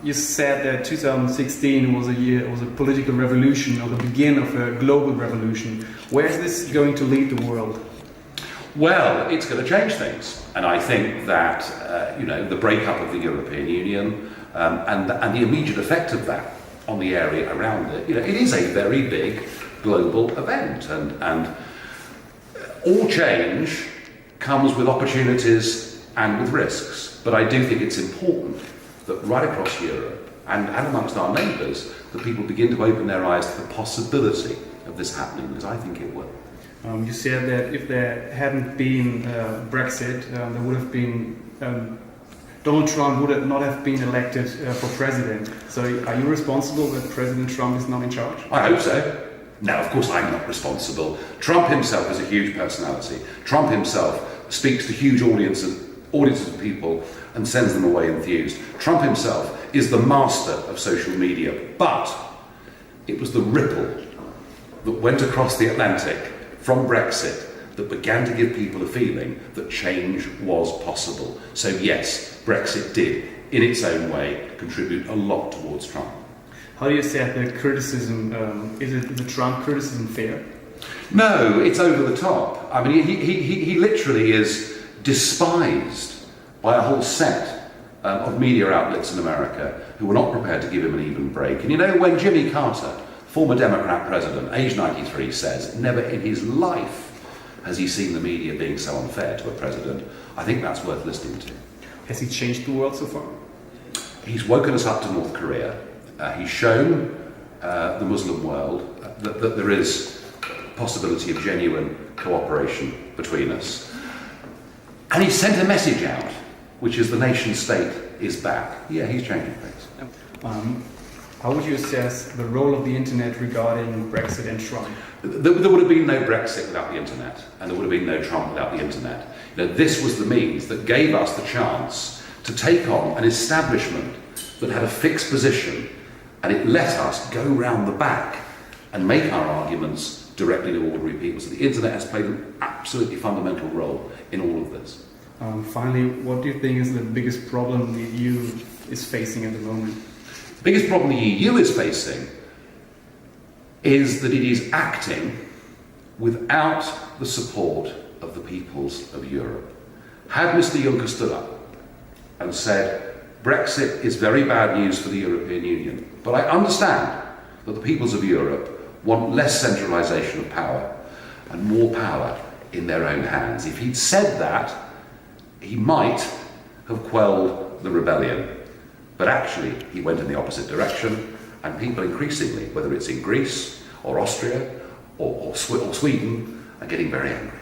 You said that 2016 was a political revolution, or the beginning of a global revolution. Where is this going to lead the world? Well, it's going to change things, and I think that the breakup of the European Union and the immediate effect of that on the area around it. It is a very big global event, and all change comes with opportunities and with risks. But I do think it's important that right across Europe and amongst our neighbours, that people begin to open their eyes to the possibility of this happening, because I think it will. You said that if there hadn't been Brexit, there would have been Donald Trump would not have been elected for president. So are you responsible that President Trump is not in charge? I hope so. Now, of course, I'm not responsible. Trump himself is a huge personality. Trump himself speaks to huge audiences of people and sends them away enthused. Trump himself is the master of social media, but it was the ripple that went across the Atlantic from Brexit that began to give people a feeling that change was possible. So yes, Brexit did, in its own way, contribute a lot towards Trump. How do you say the criticism, is the Trump criticism fair? No, it's over the top. I mean, he literally is despised by a whole set of media outlets in America who were not prepared to give him an even break. And when Jimmy Carter, former Democrat president, age 93, says never in his life has he seen the media being so unfair to a president, I think that's worth listening to. Has he changed the world so far? He's woken us up to North Korea. He's shown the Muslim world that there is possibility of genuine cooperation between us. And he sent a message out, which is the nation state is back. Yeah, he's changing things. How would you assess the role of the internet regarding Brexit and Trump? There would have been no Brexit without the internet, and there would have been no Trump without the internet. This was the means that gave us the chance to take on an establishment that had a fixed position, and it let us go round the back and make our arguments directly to ordinary people. So the internet has played an absolutely fundamental role in all of this. Finally, what do you think is the biggest problem the EU is facing at the moment? The biggest problem the EU is facing is that it is acting without the support of the peoples of Europe. Had Mr. Juncker stood up and said, Brexit is very bad news for the European Union, but I understand that the peoples of Europe want less centralisation of power and more power in their own hands. If he'd said that, he might have quelled the rebellion. But actually, he went in the opposite direction, and people increasingly, whether it's in Greece or Austria or Sweden, are getting very angry.